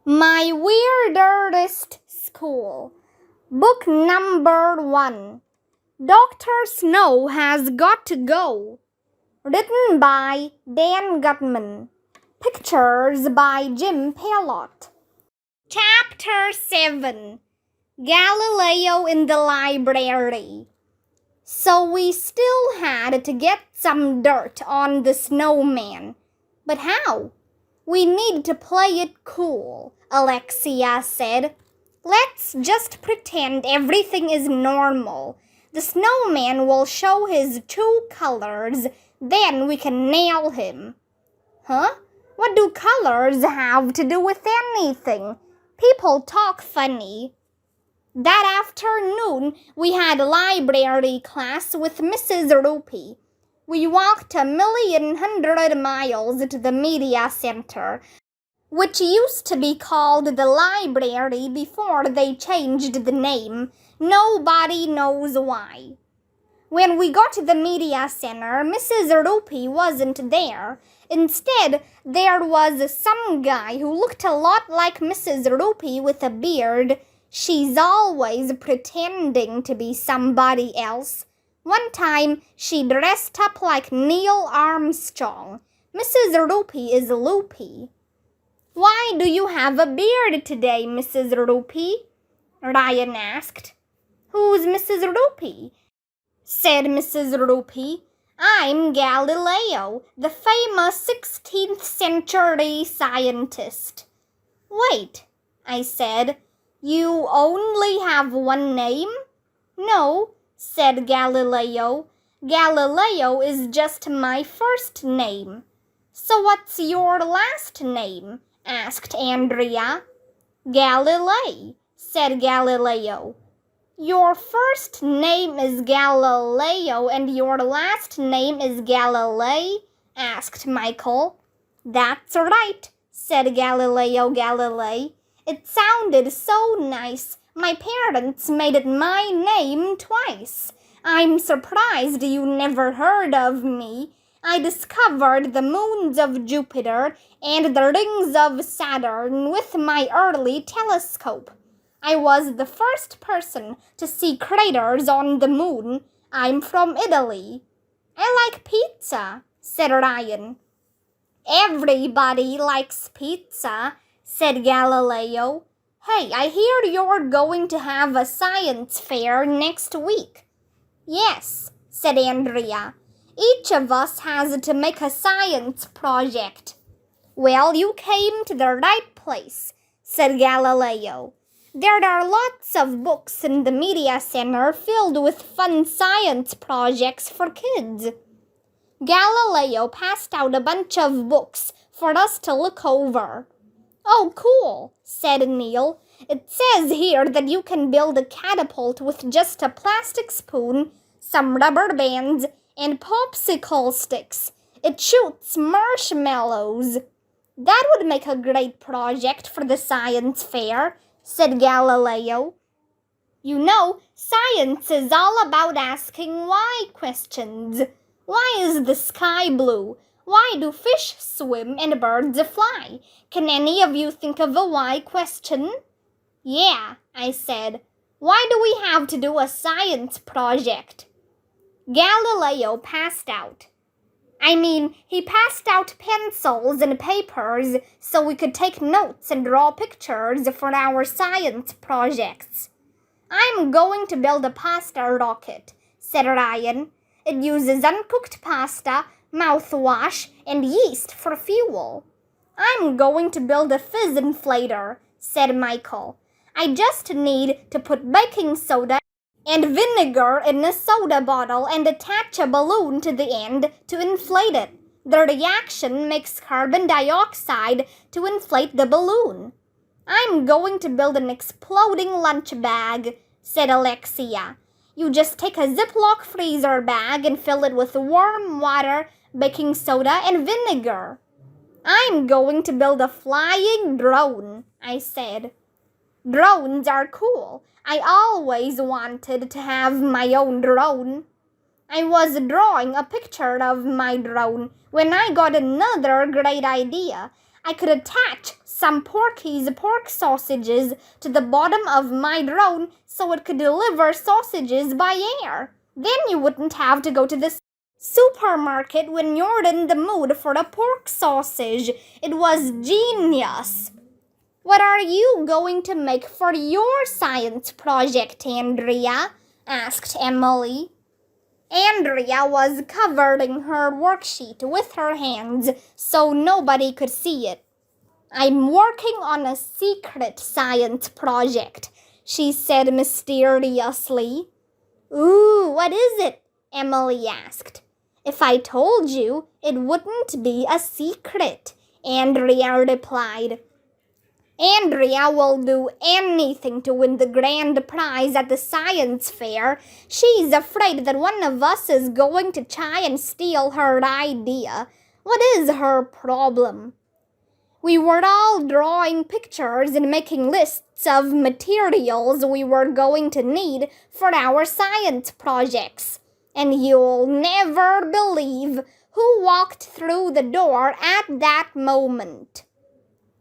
My Weirder-est School. Book number 1. Dr. Snow has got to go. Written by Dan Gutman. Pictures by Jim Pelot. Chapter 7. Galileo in the Library. So we still had to get some dirt on the Snowman. But how? We need to play it cool, Alexia said. Let's just pretend everything is normal. The snowman will show his true colors, then we can nail him. Huh? What do colors have to do with anything? People talk funny. That afternoon, we had library class with Mrs. Rupee. We walked 1,100 miles to the media center, which used to be called the library before they changed the name. Nobody knows why. When we got to the media center, Mrs. Rupee wasn't there. Instead, there was some guy who looked a lot like Mrs. Rupee with a beard. She's always pretending to be somebody else. One time, she dressed up like Neil Armstrong. Mrs. Rupee is loopy. Why do you have a beard today, Mrs. Rupee? Ryan asked. Who's Mrs. Rupee? Said Mrs. Rupee. I'm Galileo, the famous 16th century scientist. Wait, I said. You only have one name? No, said Galileo. Galileo is just my first name. So what's your last name? Asked Andrea. Galilei, said Galileo. Your first name is Galileo and your last name is Galilei? Asked Michael. That's right, said Galileo Galilei. It sounded so nice. My parents made it my name twice. I'm surprised you never heard of me. I discovered the moons of Jupiter and the rings of Saturn with my early telescope. I was the first person to see craters on the moon. I'm from Italy. I like pizza, said Ryan. Everybody likes pizza, said Galileo. Hey, I hear you're going to have a science fair next week. Yes, said Andrea. Each of us has to make a science project. Well, you came to the right place, said Galileo. There are lots of books in the media center filled with fun science projects for kids. Galileo passed out a bunch of books for us to look over. Oh, cool, said Neil. It says here that you can build a catapult with just a plastic spoon, some rubber bands, and popsicle sticks. It shoots marshmallows. That would make a great project for the science fair, said Galileo. You know, science is all about asking why questions. Why is the sky blue? Why do fish swim and birds fly? Can any of you think of a why question? Yeah, I said. Why do we have to do a science project? Galileo passed out. He passed out pencils and papers so we could take notes and draw pictures for our science projects. I'm going to build a pasta rocket, said Ryan. It uses uncooked pasta, mouthwash, and yeast for fuel. I'm going to build a fizz inflator, said Michael. I just need to put baking soda and vinegar in a soda bottle and attach a balloon to the end to inflate it. The reaction makes carbon dioxide to inflate the balloon. I'm going to build an exploding lunch bag, said Alexia. You just take a Ziploc freezer bag and fill it with warm water, baking soda, and vinegar. I'm going to build a flying drone, I said. Drones are cool. I always wanted to have my own drone. I was drawing a picture of my drone when I got another great idea. I could attach some Porky's pork sausages to the bottom of my drone so it could deliver sausages by air. Then you wouldn't have to go to the supermarket when you're in the mood for a pork sausage. It was genius. What are you going to make for your science project, Andrea? Asked Emily. Andrea was covering her worksheet with her hands so nobody could see it. I'm working on a secret science project, she said mysteriously. Ooh, what is it? Emily asked. If I told you, it wouldn't be a secret, Andrea replied. Andrea will do anything to win the grand prize at the science fair. She's afraid that one of us is going to try and steal her idea. What is her problem? We were all drawing pictures and making lists of materials we were going to need for our science projects. And you'll never believe who walked through the door at that moment.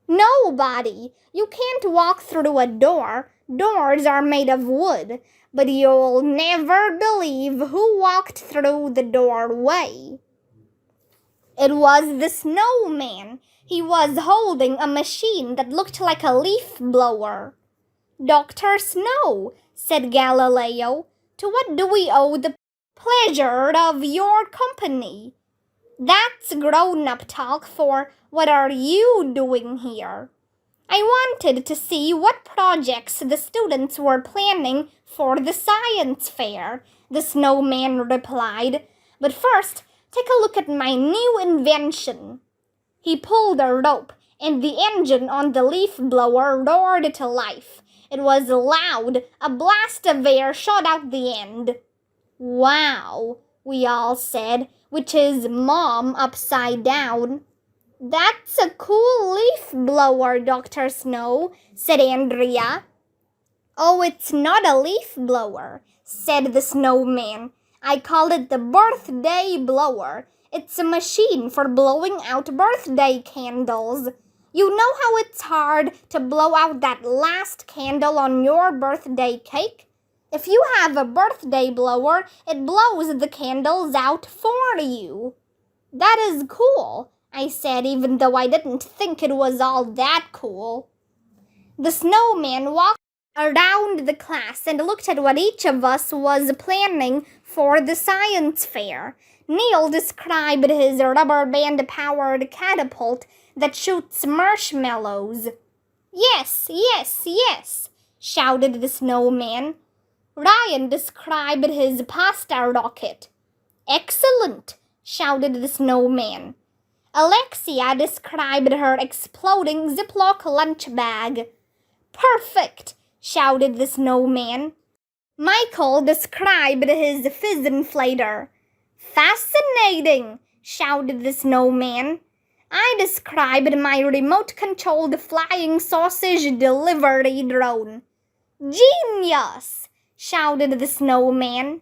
Nobody. You can't walk through a door. Doors are made of wood. But you'll never believe who walked through the doorway. It was the Snowman. He was holding a machine that looked like a leaf blower. Dr. Snow, said Galileo, to what do we owe the pleasure of your company? That's grown-up talk for what are you doing here? I wanted to see what projects the students were planning for the science fair, the Snowman replied. But first, take a look at my new invention. He pulled a rope, and the engine on the leaf blower roared to life. It was loud. A blast of air shot out the end. Wow, we all said, which is Mom upside down. That's a cool leaf blower, Dr. Snow, said Andrea. Oh, it's not a leaf blower, said the Snowman. I call it the birthday blower. It's a machine for blowing out birthday candles. You know how it's hard to blow out that last candle on your birthday cake? If you have a birthday blower, it blows the candles out for you. That is cool, I said, even though I didn't think it was all that cool. The Snowman walked around the class and looked at what each of us was planning for the science fair. Neil described his rubber band-powered catapult that shoots marshmallows. Yes, yes, yes, shouted the Snowman. Ryan described his pasta rocket. Excellent, shouted the Snowman. Alexia described her exploding Ziploc lunch bag. Perfect, shouted the Snowman. Michael described his fizz inflator. Fascinating, shouted the Snowman. I described my remote-controlled flying sausage delivery drone. Genius, shouted the Snowman.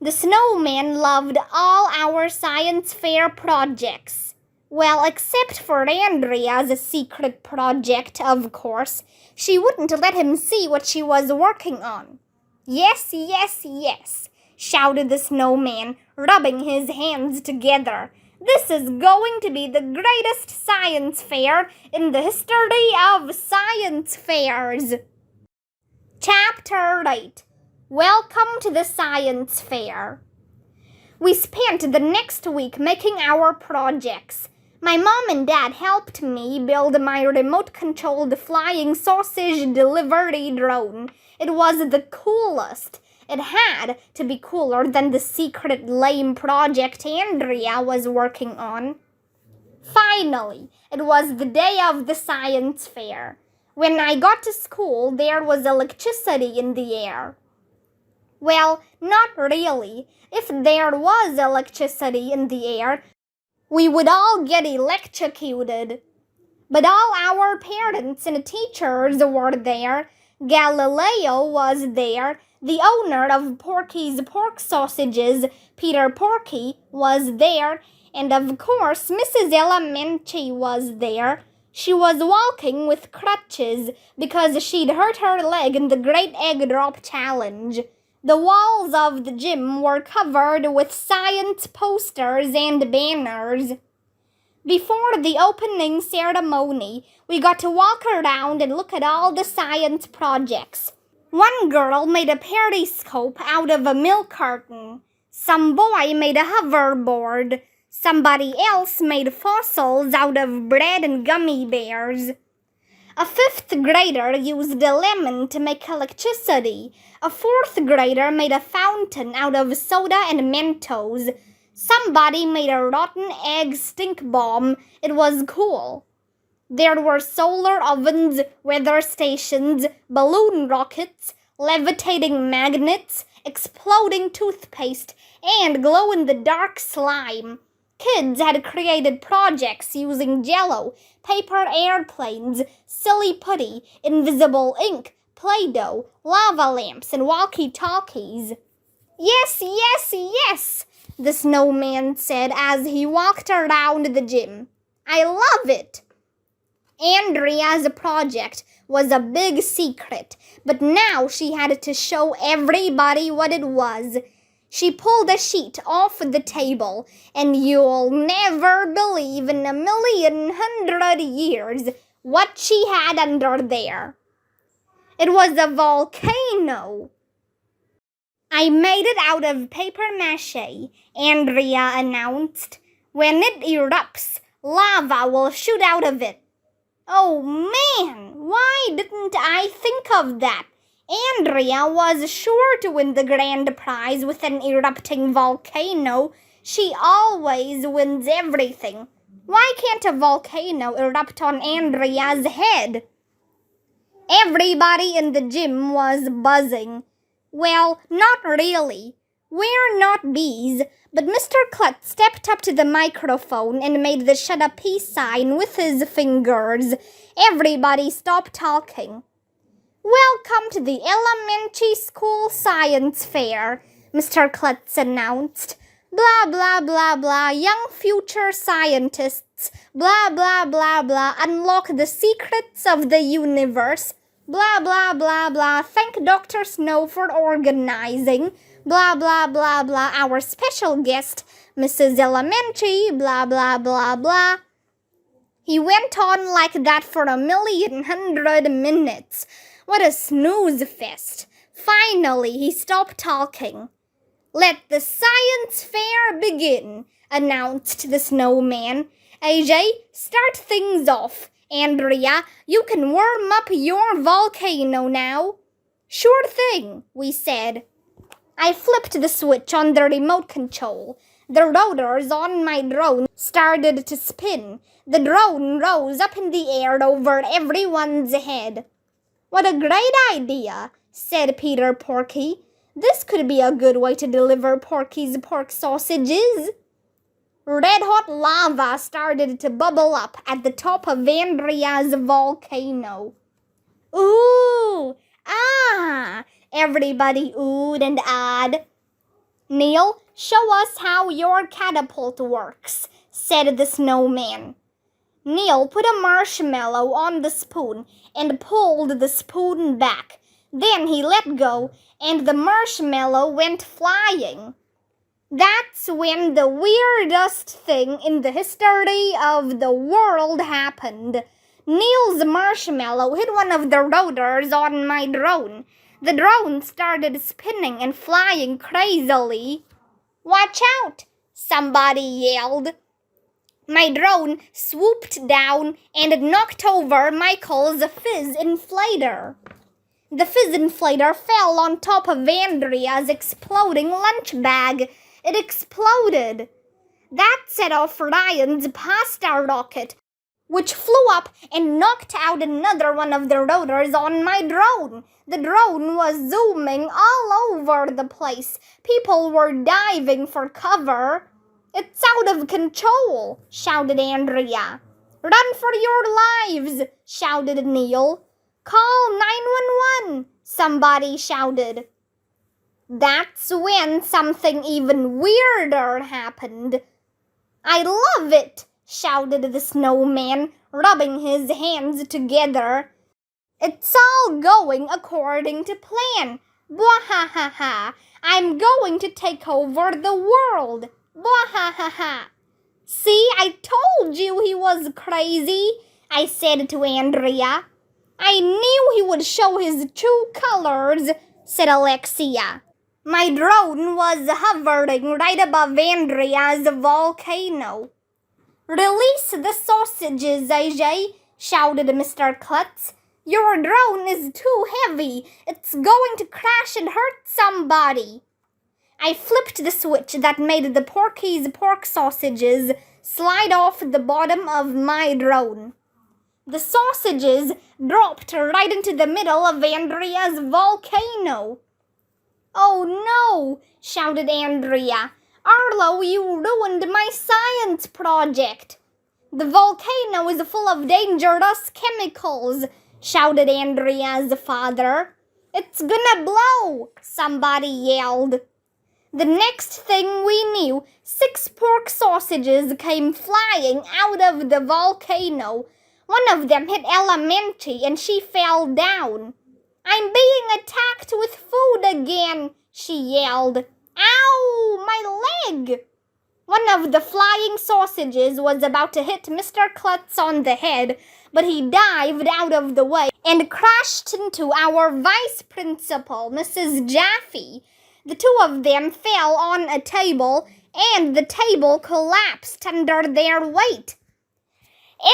The Snowman loved all our science fair projects. Well, except for Andrea's secret project, of course. She wouldn't let him see what she was working on. Yes, yes, yes, shouted the Snowman, rubbing his hands together. This is going to be the greatest science fair in the history of science fairs. Chapter 8. Welcome to the science fair. We spent the next week making our projects. My mom and dad helped me build my remote-controlled flying sausage delivery drone. It was the coolest. It had to be cooler than the secret lame project Andrea was working on. Finally, it was the day of the science fair. When I got to school, there was electricity in the air. Well, not really. If there was electricity in the air, we would all get electrocuted. But all our parents and teachers were there. Galileo was there. The owner of Porky's pork sausages, Peter Porky, was there. And of course, Mrs. Elementary was there. She was walking with crutches because she'd hurt her leg in the Great Egg Drop Challenge. The walls of the gym were covered with science posters and banners. Before the opening ceremony, we got to walk around and look at all the science projects. One girl made a periscope out of a milk carton. Some boy made a hoverboard. Somebody else made fossils out of bread and gummy bears. A 5th grader used a lemon to make electricity. A 4th grader made a fountain out of soda and Mentos. Somebody made a rotten egg stink bomb. It was cool. There were solar ovens, weather stations, balloon rockets, levitating magnets, exploding toothpaste, and glow-in-the-dark slime. Kids had created projects using Jell-O, paper airplanes, silly putty, invisible ink, Play-Doh, lava lamps, and walkie-talkies. "Yes, yes, yes," the Snowman said as he walked around the gym. "I love it." Andrea's project was a big secret, but now she had to show everybody what it was. She pulled a sheet off the table, and you'll never believe in 1,100 years what she had under there. It was a volcano. "I made it out of paper mache," Andrea announced. "When it erupts, lava will shoot out of it." "Oh man, why didn't I think of that?" Andrea was sure to win the grand prize with an erupting volcano. She always wins everything. Why can't a volcano erupt on Andrea's head? Everybody in the gym was buzzing. Well, not really. We're not bees, but Mr. Klutz stepped up to the microphone and made the shut up peace sign with his fingers. Everybody stopped talking. "Welcome to the Elementary School Science Fair," Mr. Klutz announced. "Blah, blah, blah, blah, young future scientists, blah, blah, blah, blah, unlock the secrets of the universe, blah, blah, blah, blah, thank Dr. Snow for organizing, blah, blah, blah, blah, our special guest, Mrs. Elementary, blah, blah, blah, blah." He went on like that for 1,100 minutes. What a snooze fest. Finally, he stopped talking. "Let the science fair begin," announced the Snowman. "AJ, start things off. Andrea, you can warm up your volcano now." "Sure thing," we said. I flipped the switch on the remote control. The rotors on my drone started to spin. The drone rose up in the air over everyone's head. "What a great idea," said Peter Porky. "This could be a good way to deliver Porky's pork sausages." Red-hot lava started to bubble up at the top of Andrea's volcano. "Ooh! Ah!" Everybody oohed and ahed. "Neil, show us how your catapult works," said the Snowman. Neil put a marshmallow on the spoon and pulled the spoon back. Then he let go, and the marshmallow went flying. That's when the weirdest thing in the history of the world happened. Neil's marshmallow hit one of the rotors on my drone. The drone started spinning and flying crazily. "Watch out!" somebody yelled. My drone swooped down and knocked over Michael's fizz inflator. The fizz inflator fell on top of Andrea's exploding lunch bag. It exploded. That set off Ryan's pasta rocket, which flew up and knocked out another one of the rotors on my drone. The drone was zooming all over the place. People were diving for cover. "It's out of control," shouted Andrea. "Run for your lives," shouted Neil. "Call 911," somebody shouted. That's when something even weirder happened. I love it, shouted the snowman, rubbing his hands together. It's all going according to plan. Bwahaha! I'm going to take over the world. Bwahaha! See, I told you he was crazy, I said to Andrea. I knew he would show his true colors, said Alexia. My drone was hovering right above Andrea's volcano. Release the sausages, AJ, shouted Mr. Klutz. Your drone is too heavy. It's going to crash and hurt somebody. I flipped the switch that made the Porky's pork sausages slide off the bottom of my drone. The sausages dropped right into the middle of Andrea's volcano. Oh no, shouted Andrea. Arlo, you ruined my science project. The volcano is full of dangerous chemicals, shouted Andrea's father. It's gonna blow, somebody yelled. The next thing we knew, 6 pork sausages came flying out of the volcano. One of them hit Elementary and she fell down. I'm being attacked with food again, she yelled. Ow, my leg! One of the flying sausages was about to hit Mr. Klutz on the head, but he dived out of the way and crashed into our vice principal, Mrs. Jaffe. The 2 of them fell on a table, and the table collapsed under their weight.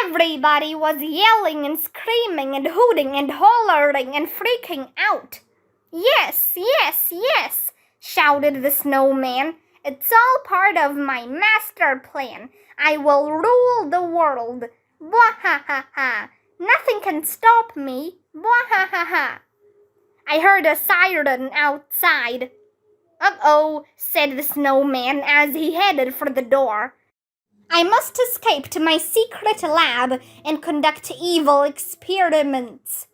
Everybody was yelling and screaming and hooting and hollering and freaking out. Yes, yes, yes, shouted the snowman. It's all part of my master plan. I will rule the world. Bwahaha! Nothing can stop me. Bwahaha! I heard a siren outside. Uh-oh, said the snowman as he headed for the door. I must escape to my secret lab and conduct evil experiments.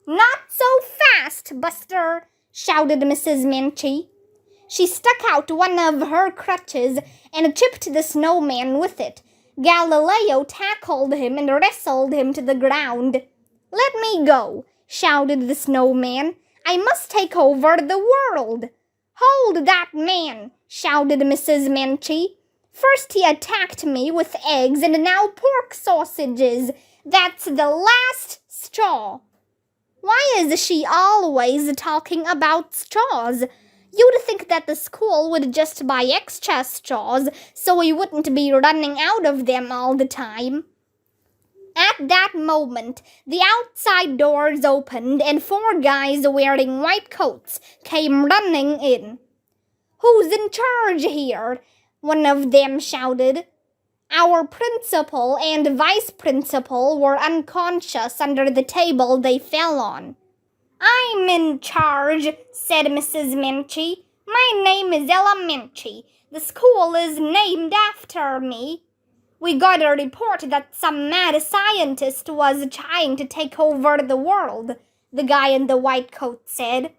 Not so fast, Buster, shouted Mrs. Minchie. She stuck out one of her crutches and chipped the snowman with it. Galileo tackled him and wrestled him to the ground. Let me go, shouted the snowman. I must take over the world. Hold that man, shouted Mrs. Minchie. First he attacked me with eggs and now pork sausages. That's the last straw. Why is she always talking about straws? You'd think that the school would just buy extra straws so we wouldn't be running out of them all the time. At that moment, the outside doors opened and 4 guys wearing white coats came running in. Who's in charge here? One of them shouted. Our principal and vice principal were unconscious under the table they fell on. I'm in charge, said Mrs. Minchie. My name is Elementary. The school is named after me. We got a report that some mad scientist was trying to take over the world, the guy in the white coat said.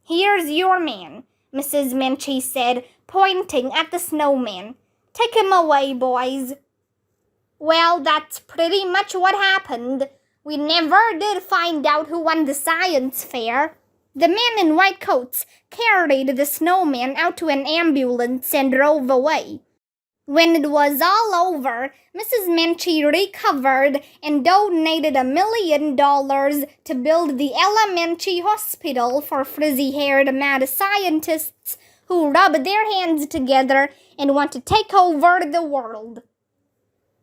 Here's your man, Mrs. Minchie said, pointing at the snowman. Take him away, boys. Well, that's pretty much what happened. We never did find out who won the science fair. The men in white coats carried the snowman out to an ambulance and drove away. When it was all over, Mrs. Minchie recovered and donated $1 million to build the elementary hospital for frizzy-haired mad scientists who rub their hands together and want to take over the world.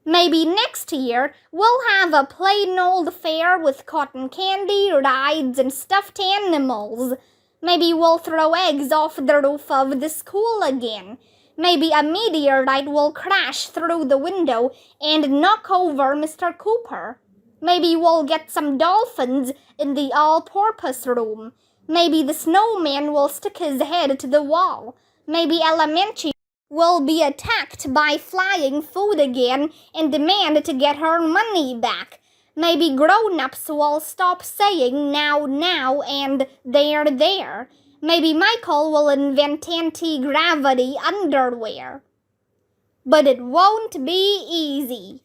Maybe next year we'll have a plain old fair with cotton candy, rides, and stuffed animals. Maybe we'll throw eggs off the roof of the school again. Maybe a meteorite will crash through the window and knock over Mr. Cooper. Maybe we'll get some dolphins in the all-purpose room. Maybe the snowman will stick his head to the wall. Maybe Elementary will be attacked by flying food again and demand to get her money back. Maybe grown-ups will stop saying now and there. Maybe Michael will invent anti-gravity underwear. But it won't be easy.